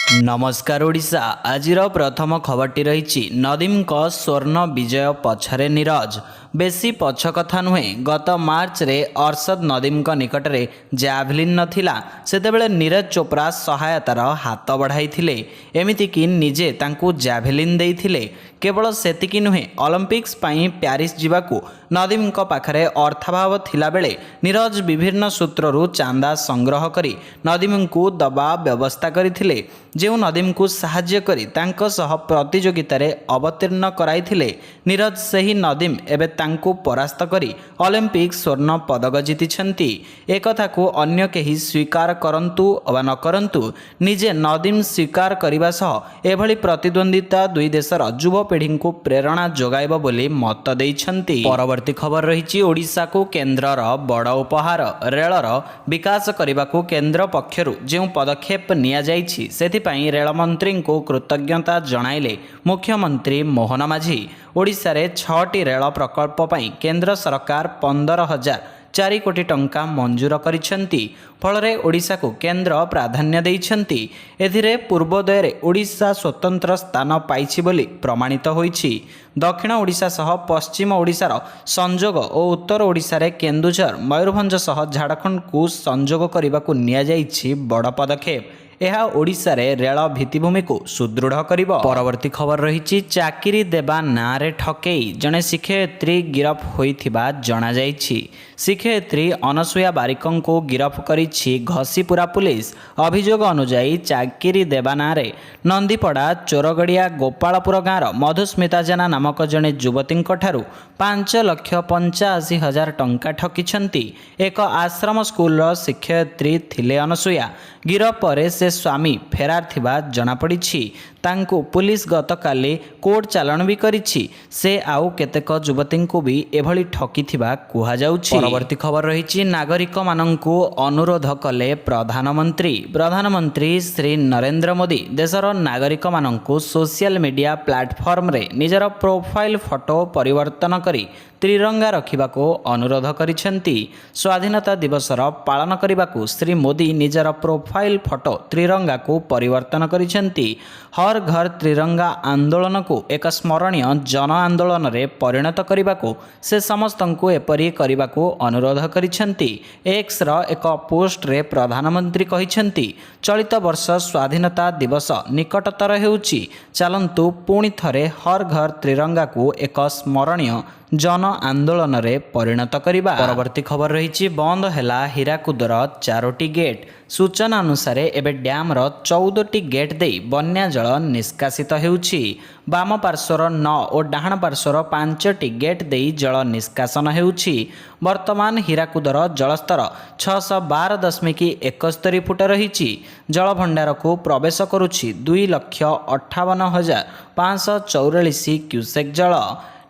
नमस्कार ओडिशा आजिर प्रथम खबरटी रही नदीम स्वर्ण विजय पछरे नीरज बेसी पछ कथा नुहे गत मार्च रे अरशद नदीम निकट में जैवलिन नथिला सेतेबेले नीरज चोप्रा सहायतार हाथ बढ़ाई एमितिक निजे तांकू जैवलिन देइथिले। केवल सेतिकी नुहे ओलंपिक्स पाई प्यारिस जिबाकू नदीम पाखरे अर्थाभाव थिला बेले नीरज विभिन्न सूत्रु चांदा संग्रह करी नदीम को दबा व्यवस्था करथिले। जो नदीम को साहाय्य करी तांको सह प्रतियोगिता रे अवतीर्ण कराइथिले नीरज सही नदीम एबे तांको परास्त करी ओलंपिक स्वर्ण पदक जीतिछंती। एकथा को अन्य केही स्वीकार करंतु अवा न करंतु निजे नदीम स्वीकार करिबा सह एभली प्रतिद्वंदिता दुई देशर युवा पीढ़ी को प्रेरणा जोगाइब बोली मत देइछंती। परवर्ती खबर रही ओडिशा को केन्द्रर बड़ उपहार रेलर विकास करने को केन्द्र पक्षरु जो पदक्षेप निया जाइछि सेथिपाई रेल मंत्री को कृतज्ञता जणाइले मुख्यमंत्री मोहन माझी। ओडिशा रे 6टी रेल प्रकल्प पई केंद्र सरकार 15,004 कोटी टंका मंजूर करिसेंती। फलरे ओडिशा को केंद्र प्राधान्य देइछंती। एथिरे पूर्वोदय रे ओडिशा स्वतंत्र स्थान पाइछि बोली प्रमाणित होइछि। दक्षिण ओडिशा सह पश्चिम ओडिशार संजोग और उत्तर ओडिशा रे केन्दुझर मयूरभंज सह झारखंड को संजोग करने को निया जाइछि बड़ पदक्षेप। यह ओडिशा रे रेल भित्तिभूमि को सुदृढ़ करिबो। परवर्ती खबर रही चाकरी देबा ना रे ठकेई जने शिक्षयित्री गिरफ होइथिबा जणा जाइछि। शिक्षयित्री अनसुया बारिकं को गिरफ करिछि घसीपुरा पुलिस। अभियोग अनुसार चाकरी देबा ना रे नंदीपड़ा चोरगड़िया गोपालपुर गाँव मधुस्मिता जेना नामक जने युवती ठारू 5,85,000 टंका ठकिछंती। एक आश्रम स्कूल शिक्षयित्री थिले अनसुया। गिरफ पर से स्वामी फेरार थिबा जणा पड़िछि। तांको पुलिस गतकाली कोर्ट चालाण भी करिछि। से आउ केतेक युवती को भी एभली ठकिथिबा कुहा जाउछि। परवर्ती खबर रही नागरिक माननकु अनुरोध कले प्रधानमंत्री श्री नरेंद्र मोदी देशर नागरिक माननकु सोशल मीडिया प्लेटफॉर्म रे निजर प्रोफाइल फोटो परिवर्तन करी त्रिरंगा रखिबाको अनुरोध करिसेंती। स्वाधीनता दिवसर पालन करिबाकू श्री मोदी निजर प्रोफाइल फोटो त्रिरंगा को परिवर्तन करिसेंती। हर घर त्रिरंगा आंदोलन को एक स्मरणीय जन आंदोलन रे परिणत करिबाकू से समस्तंकु एपरि करिबाकू अनुरोध करिसेंती। एक्स र एक पोस्ट रे प्रधानमंत्री कहिसेंती चलित वर्ष स्वाधीनता दिवस निकटतर हेउची। चलंतु पुणी थरे हर घर त्रिरंगा को एक स्मरणीय जन आंदोलन रे परिणत करिबा। परवर्ती खबर रही बंद हैला हीराकुदर 4टी गेट। सूचना अनुसार एबे डैम रो 14टी गेट दे बन्या जल निष्कासित हेउछि। बाम पार्श्वर 9 और डाहाण पार्श्वर 5टी गेट दे जल निष्कासन हेउछि। वर्तमान हीराकुदर जलस्तर 612.71 फुट रही। जल भंडार को प्रवेश करुछि 2,58,544 क्यूसेक जल।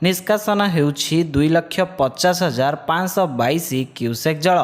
निष्कासन हेउछि 2,50,522 क्यूसेक जल।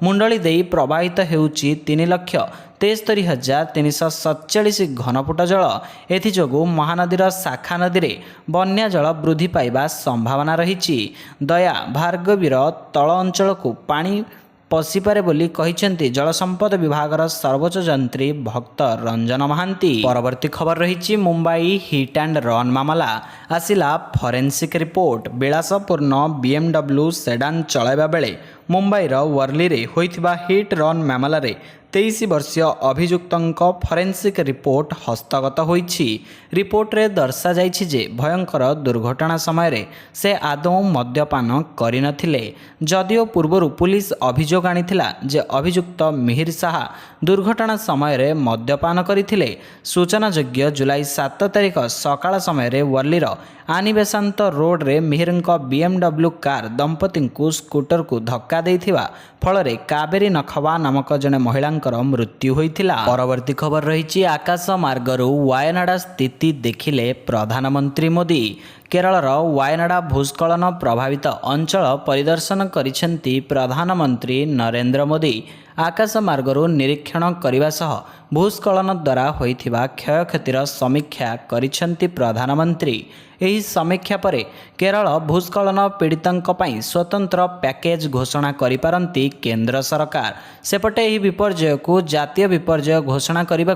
मुंडली देई प्रवाहित हेउछि 3,73,347 घनफुट जल। एथिजोगु महानदीर शाखा नदी रे बन्या जल वृद्धि पाइबा संभावना रही। दया भार्गवीर तल अंचल को पानी पशिपारे बोली कहिसेंती जल संपद विभागर सर्वोच्च जंत्री भक्त रंजन महांती। परवर्ती खबर रही मुंबई हिट एंड रन मामला आसिला फॉरेंसिक रिपोर्ट। विलासपूर्ण BMW सेडान चलाइबा बेले मुंबईर वर्ली रे होइथिबा हिट रन मामला रे 23 वर्षीय अभियुक्तंक फॉरेंसिक रिपोर्ट हस्तगत होइछि। रिपोर्ट रे दर्शा जाइछि जे भयंकर दुर्घटना समय रे से आदौ मद्यपान करिनथिले। जदियो पूर्वरु पुलिस अभियोग आनिथिला जे अभियुक्त मिहिर साहा दुर्घटना समय रे मद्यपान करिथिले। सूचनायोग्य जुलाई 7 तारिख सकाळ समय रे वर्लीर आनी बेसांत रोड रे मिहिरंक BMW कार दंपति को स्कूटर को धक्का देइथिबा फलरे कावेरी नखवा नामक जने महिलांकर मृत्यु होइथिला। परवर्ती खबर रही आकाश मार्गरु वायनाड स्थिति देखिले प्रधानमंत्री मोदी। केरलर वायनाड भूस्खलन प्रभावित अंचल परिदर्शन करिसेंती प्रधानमंत्री नरेंद्र मोदी। आकाशमार्गरू निरीक्षण करने सह भूस्खलन द्वारा होइथिबा क्षयक्षतिर समीक्षा करिसेंती प्रधानमंत्री। एही समीक्षा परे केरल भूस्खलन पीड़ितंक पई स्वतंत्र पैकेज घोषणा करिपारंती केंद्र सरकार। सेपटे एही विपर्यय को जातीय विपर्यय घोषणा करने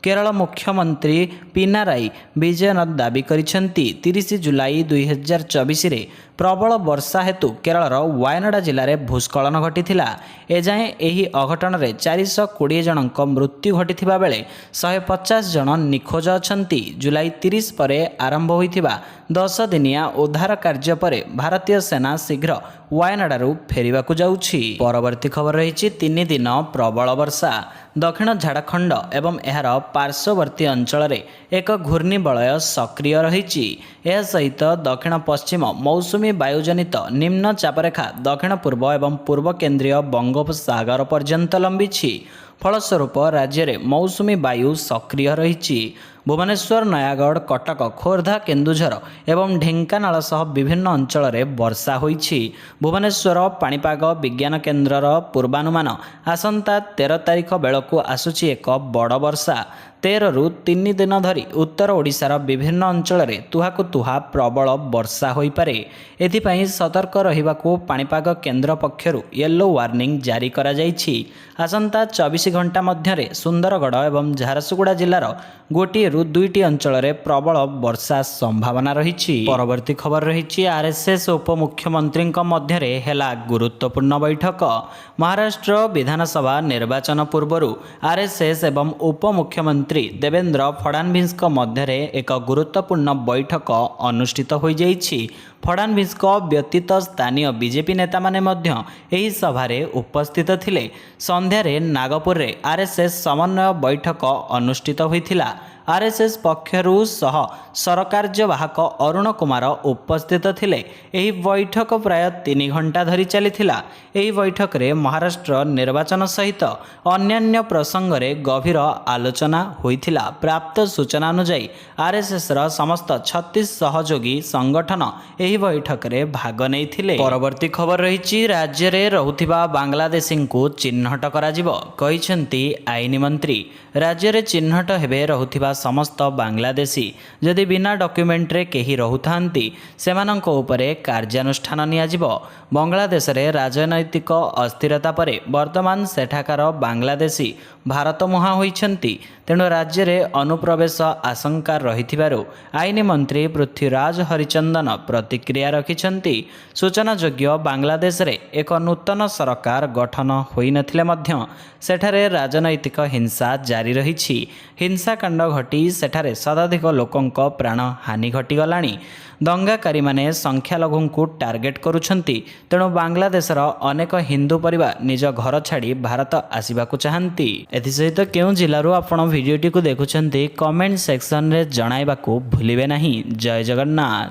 केरल मुख्यमंत्री पिनाराई विजयन दाबी करिसेंती। 30 जुलाई 2024 रे प्रबल वर्षा हेतु केरलर वायनाड जिले में भूस्खलन घटिथिला। एजाएं एही अघटन रे 420 जनक मृत्यु घटिथिबा बेले 150 जन निखोज अछंती। जुलाई 30 परे आरंभ होइथिबा 10 दिनिया उद्धार कार्य परे भारतीय सेना शीघ्र वायनाडू फेरिबाकू जाउछि। परवर्ती खबर रही 3 दिन प्रबल वर्षा। दक्षिण झारखंड एवं एहार पार्श्ववर्ती अंचल रे एक घूर्णिबलय सक्रिय रही। यह सहित दक्षिण पश्चिम मौसुमी वायुजनित निम्न चापरेखा दक्षिण पूर्व एवं पूर्व केंद्रीय बंगोपसागर पर्यंत लंबी। फलस्वरूप राज्य में मौसुमी वायु सक्रिय रही। भुवनेश्वर, नयागढ़, कटक, खोर्धा, केन्दुझर एवं ढेंकानाल सह विभिन्न अंचल में वर्षा होईछि। भुवनेश्वर पाणीपाग विज्ञान केन्द्रर पूर्वानुमान आसंता 13 तारिख बेलू आसुछि एक बड़ वर्षा। 13 रु 3 दिन धरी उत्तर ओडिशार विभिन्न अंचल में तुहाकु तुहा प्रबल वर्षा होई पारे। एथिपाई सतर्क रहिबाकू पाणीपाग केन्द्र पक्षरु येलो वार्निंग जारी करा जाइछि। आसंता 24 घंटा मध्यरे सुंदरगढ़ एवं झारसुगुड़ा जिलार 1 रु 2 अंचल में प्रबल वर्षा संभावना रही। परवर्ती खबर रही आरएसएस उपमुख्यमंत्री मध्यरे हेला गुरुत्वपूर्ण बैठक। महाराष्ट्र विधानसभा निर्वाचन पूर्व आरएसएस एवं उपमुख्यमंत्री देवेंद्र फडणवीस मध्यरे एक गुरुत्वपूर्ण बैठक अनुष्ठित हो जाइछि। फडणवीस व्यतीत स्थानीय बीजेपी नेता माने मध्य एही सभारे उपस्थित थिले। संध्यारे नागपुर रे आरएसएस समन्वय बैठक अनुष्ठित होइथिला। आरएसएस पक्षरु सह सरकार्यवाहक अरुण कुमार उपस्थित थिले। एही बैठक प्राय 3 घंटा धरी चलीथिला। एही बैठक रे महाराष्ट्र निर्वाचन सहित अन्यान्य प्रसंग रे गभीर आलोचना होइथिला। प्राप्त सूचना अनुसार आरएसएस र समस्त 36 सहयोगी संगठन एही बैठक रे भाग नैथिले। परवर्ती खबर रही राज्य रे रहुथिबा बांग्लादेशी को चिन्हट कराजिबो कहिसेंती आईन मंत्री। राज्य रे चिन्हट हेबे रहुथिबा समस्त बांग्लादेशी जदि बिना डॉक्यूमेंट रे केही रहुथांती सेमानंको उपरे कार्यानुष्ठान नियाजिबो। बांग्लादेश रे राजनैतिक अस्थिरता परे वर्तमान सेठाकार बांग्लादेशी भारत मुहां होइछंती। तेणु राज्य रे अनुप्रवेश आशंका रहिथिबारु आईन मंत्री पृथ्वीराज हरिचंदन प्रतिक्रिया रखिछंती। सूचनायोग्य बांग्लादेश रे एक नूतन सरकार गठन होई नथिले मध्य सेठारे राजनैतिक हिंसा जारी रहिछि। हिंसाकांड घटी सेठारे शताधिक लोकंक प्राण हानि घटिगलाणी। दंगाकारी माने संख्यालघुंकु टार्गेट करुछंती। तेणु बांग्लादेशर अनेक हिंदू परिवार निज घर छाड़ी भारत आसिबाकू चाहंती। एथिसहित केउं जिल्लारू आपण भिडियोटी को देखुछंती कमेंट सेक्शन रे जणाइबाकू भूलिबे नाही। जय जगन्नाथ।